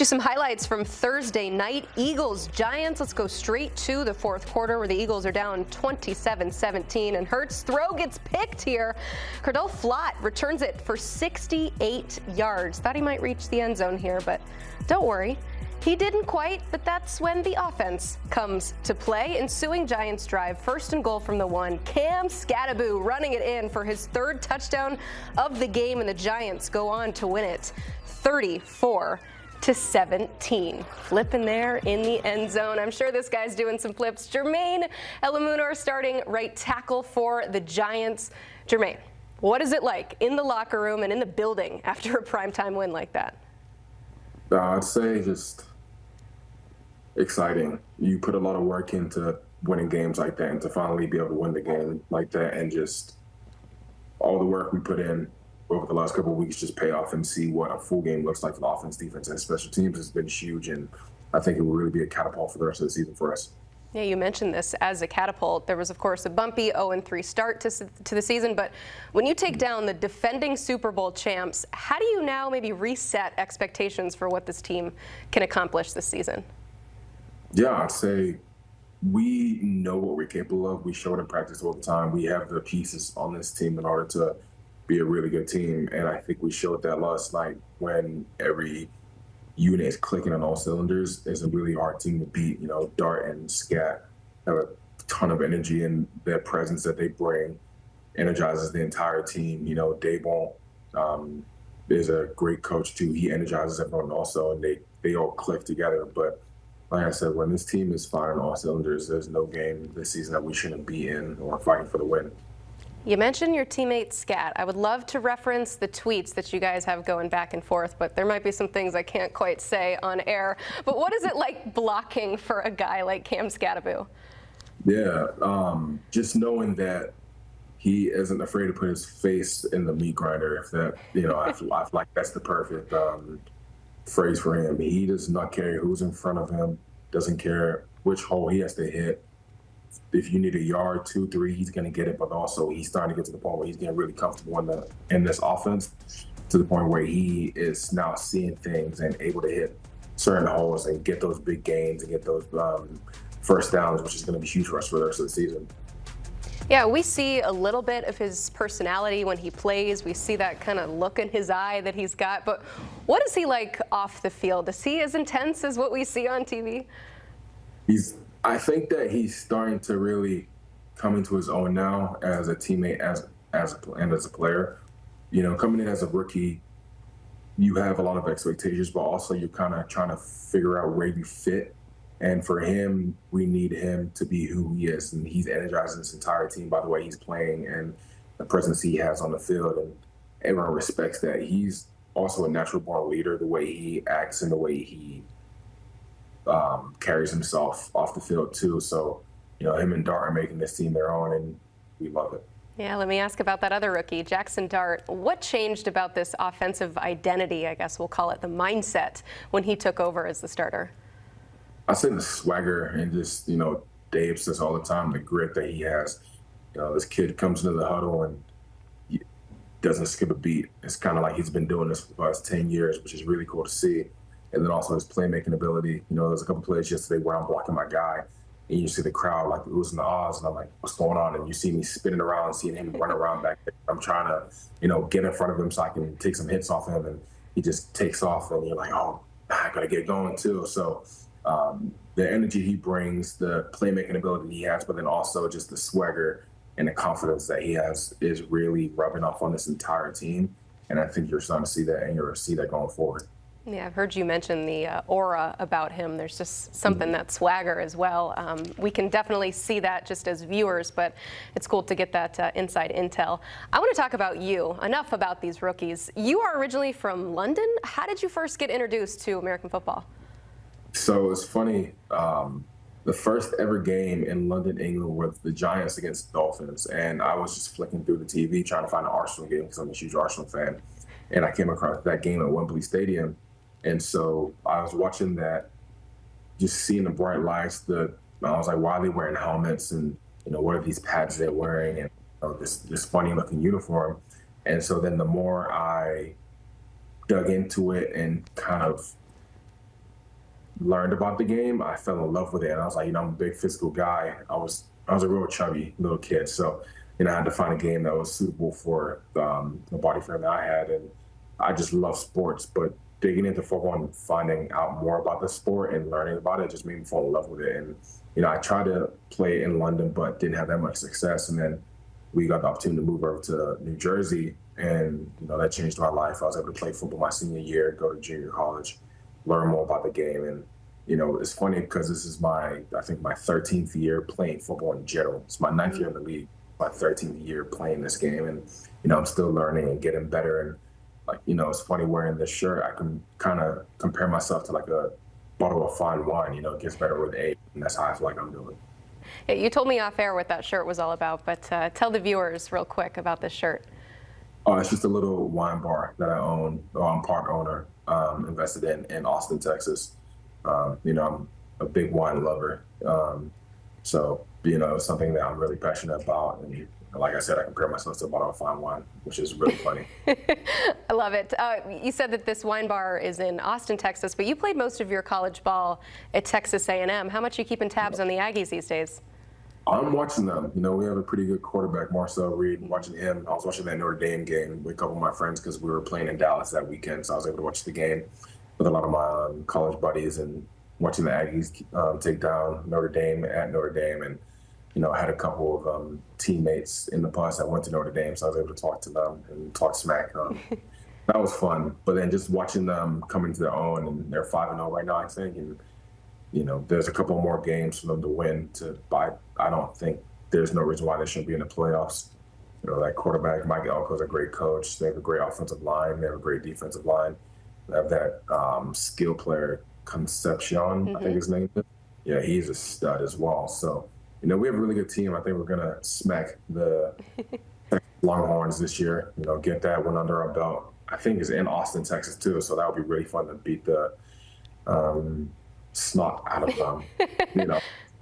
Do some highlights from Thursday night. Eagles-Giants. Let's go straight to the fourth quarter where the Eagles are down 27-17. And Hurts' throw gets picked here. Cordell Flott returns it for 68 yards. Thought he might reach the end zone here, but don't worry. He didn't quite, but that's when the offense comes to play. Ensuing Giants drive, first and goal from the 1. Cam Skattebo running it in for his third touchdown of the game, and the Giants go on to win it 34-17. Flipping there in the end zone. I'm sure this guy's doing some flips. Jermaine Eluemenor starting right tackle for the Giants. Jermaine, what is it like in the locker room and in the building after a primetime win like that? I'd say just exciting. You put a lot of work into winning games like that, and to finally be able to win the game like that, and just all the work we put in over the last couple of weeks just pay off and see what a full game looks like for the offense, defense, and special teams has been huge, and I think it will really be a catapult for the rest of the season for us. Yeah, you mentioned this as a catapult. There was, of course, a bumpy 0-3 start to the season, but when you take down the defending Super Bowl champs, how do you now maybe reset expectations for what this team can accomplish this season? Yeah, I'd say we know what we're capable of. We show it in practice all the time. We have the pieces on this team in order to be a really good team, and I think we showed that last night when every unit is clicking on all cylinders. It's a really hard team to beat. You know, Dart and Scat have a ton of energy, and their presence that they bring energizes the entire team. You know, Daybon is a great coach too. He energizes everyone also, and they all click together. But like I said, when this team is firing all cylinders, there's no game this season that we shouldn't be in or fighting for the win. You mentioned your teammate Scat. I would love to reference the tweets that you guys have going back and forth, but there might be some things I can't quite say on air. But what is it like blocking for a guy like Cam Skattebo? Yeah, just knowing that he isn't afraid to put his face in the meat grinder. If that, you know, I feel like that's the perfect phrase for him. He does not care who's in front of him, doesn't care which hole he has to hit. If you need a yard, 2, 3, he's going to get it. But also, he's starting to get to the point where he's getting really comfortable in this offense, to the point where he is now seeing things and able to hit certain holes and get those big gains and get those first downs, which is going to be huge for us for the rest of the season. Yeah, we see a little bit of his personality when he plays. We see that kind of look in his eye that he's got. But what is he like off the field? Is he as intense as what we see on TV? I think that he's starting to really come into his own now as a teammate, as a player. You know, coming in as a rookie, you have a lot of expectations, but also you're kind of trying to figure out where you fit. And for him, we need him to be who he is, and he's energizing this entire team by the way he's playing and the presence he has on the field, and everyone respects that. He's also a natural-born leader, the way he acts and the way he carries himself off the field too. So, you know, him and Dart are making this team their own, and we love it. Yeah, let me ask about that other rookie, Jaxson Dart. What changed about this offensive identity, I guess we'll call it, the mindset, when he took over as the starter? I say the swagger, and just, you know, Dave says all the time, the grit that he has. You know, this kid comes into the huddle and he doesn't skip a beat. It's kind of like he's been doing this for the past 10 years, which is really cool to see. And then also his playmaking ability. You know, there's a couple plays yesterday where I'm blocking my guy, and you see the crowd like losing the odds, and I'm like, what's going on? And you see me spinning around, seeing him run around back there. I'm trying to, you know, get in front of him so I can take some hits off him, and he just takes off, and you're like, oh, I gotta get going too. So the energy he brings, the playmaking ability he has, but then also just the swagger and the confidence that he has is really rubbing off on this entire team. And I think you're starting to see that, and you're going to see that going forward. Yeah, I've heard you mention the aura about him. There's just something, that swagger as well. We can definitely see that just as viewers, but it's cool to get that inside intel. I want to talk about you. Enough about these rookies. You are originally from London. How did you first get introduced to American football? So it's funny. The first ever game in London, England, was the Giants against the Dolphins, and I was just flicking through the TV trying to find an Arsenal game because I'm a huge Arsenal fan, and I came across that game at Wembley Stadium. And so I was watching that, just seeing the bright lights. I was like, why are they wearing helmets? And, you know, what are these pads they're wearing? And, you know, this funny looking uniform. And so then the more I dug into it and kind of learned about the game, I fell in love with it. And I was like, I'm a big physical guy. I was a real chubby little kid. So, I had to find a game that was suitable for the body frame that I had. And I just love sports, but digging into football and finding out more about the sport and learning about it just made me fall in love with it. And, I tried to play in London, but didn't have that much success. And then we got the opportunity to move over to New Jersey, and, that changed my life. I was able to play football my senior year, go to junior college, learn more about the game. And, it's funny because this is I think my 13th year playing football in general. It's my 9th year in the league, my 13th year playing this game. And, I'm still learning and getting better. And, it's funny wearing this shirt, I can kind of compare myself to like a bottle of fine wine, it gets better with age. And that's how I feel like I'm doing. Yeah, you told me off air what that shirt was all about, but tell the viewers real quick about this shirt. Oh, it's just a little wine bar that I own, or I'm part owner, invested in Austin, Texas. I'm a big wine lover. So, it's something that I'm really passionate about. And like I said, I compare myself to a bottle of fine wine, which is really funny. I love it. You said that this wine bar is in Austin, Texas, but you played most of your college ball at Texas A&M. How much are you keeping tabs on the Aggies these days? I'm watching them. We have a pretty good quarterback, Marcel Reed. Watching him, I was watching that Notre Dame game with a couple of my friends because we were playing in Dallas that weekend, so I was able to watch the game with a lot of my college buddies and watching the Aggies take down Notre Dame at Notre Dame. And I had a couple of teammates in the past that went to Notre Dame, so I was able to talk to them and talk smack. That was fun. But then just watching them come into their own, and they're 5-0 right now, I think. And there's a couple more games for them to win. I don't think there's no reason why they shouldn't be in the playoffs. That quarterback, Mike Elko, is a great coach. They have a great offensive line. They have a great defensive line. They have that skill player, Concepcion, I think his name is. Yeah, he's a stud as well. So, we have a really good team. I think we're going to smack the Longhorns this year, get that one under our belt. I think it's in Austin, Texas, too. So that would be really fun to beat the snot out of them,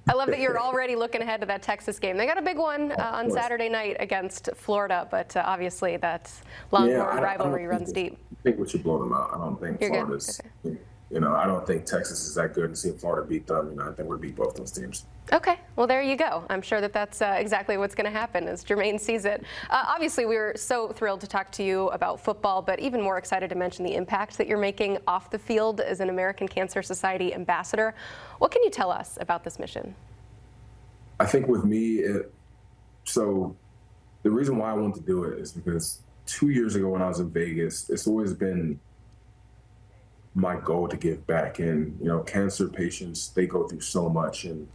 I love that you're already looking ahead to that Texas game. They got a big one on Saturday night against Florida, but obviously that Longhorn rivalry runs deep. I think we should blow them out. I don't think Florida's, I don't think Texas is that good, and seeing Florida beat them, I think we'll beat both those teams. Okay, well, there you go. I'm sure that that's exactly what's going to happen as Jermaine sees it. Obviously, we were so thrilled to talk to you about football, but even more excited to mention the impact that you're making off the field as an American Cancer Society ambassador. What can you tell us about this mission? I think with me, so the reason why I want to do it is because 2 years ago when I was in Vegas, it's always been my goal to give back. And, cancer patients, they go through so much. And,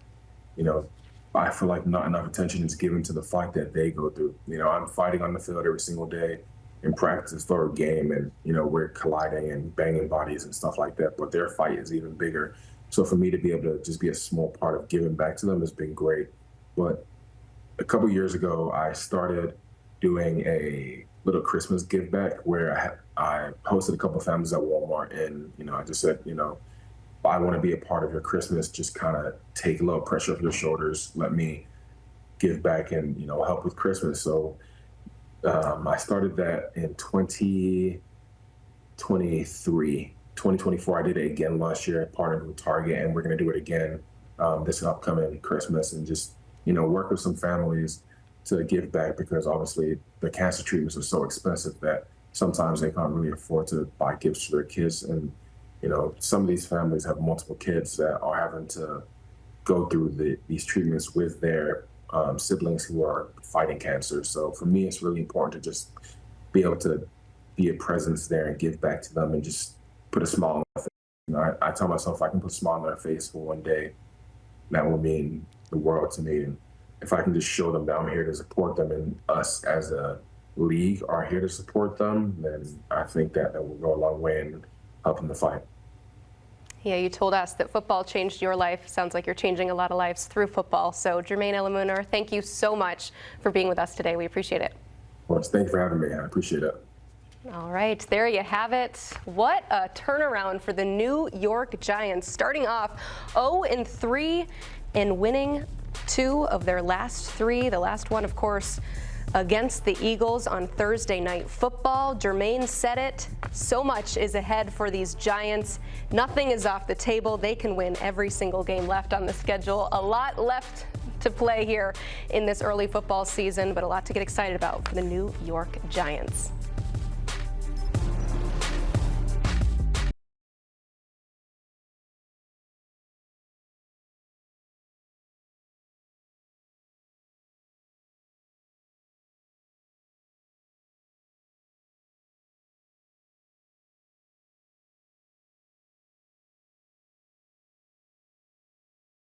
I feel like not enough attention is given to the fight that they go through. I'm fighting on the field every single day in practice for a game, and, we're colliding and banging bodies and stuff like that. But their fight is even bigger. So for me to be able to just be a small part of giving back to them has been great. But a couple years ago, I started doing a little Christmas give back where I hosted a couple of families at Walmart, and, I just said, I want to be a part of your Christmas. Just kind of take a little pressure off your shoulders. Let me give back and, help with Christmas. So I started that in 2023. 2024, I did it again last year, partnered with Target, and we're going to do it again this upcoming Christmas, and just, work with some families to give back, because obviously the cancer treatments are so expensive that sometimes they can't really afford to buy gifts for their kids. And, some of these families have multiple kids that are having to go through these treatments with their siblings who are fighting cancer. So for me, it's really important to just be able to be a presence there and give back to them and just put a smile on their face. I tell myself, if I can put a smile on their face for one day, that will mean the world to me. And if I can just show them that I'm here to support them, and us as a league are here to support them, then I think that will go a long way in helping the fight. Yeah, you told us that football changed your life. Sounds like you're changing a lot of lives through football. So Jermaine Eluemunor, thank you so much for being with us today. We appreciate it. Of course, thank you for having me. I appreciate it. All right, there you have it. What a turnaround for the New York Giants, starting off 0-3 and winning 2 of their last 3. The last one, of course, against the Eagles on Thursday Night Football. Jermaine said it. So much is ahead for these Giants. Nothing is off the table. They can win every single game left on the schedule. A lot left to play here in this early football season, but a lot to get excited about for the New York Giants.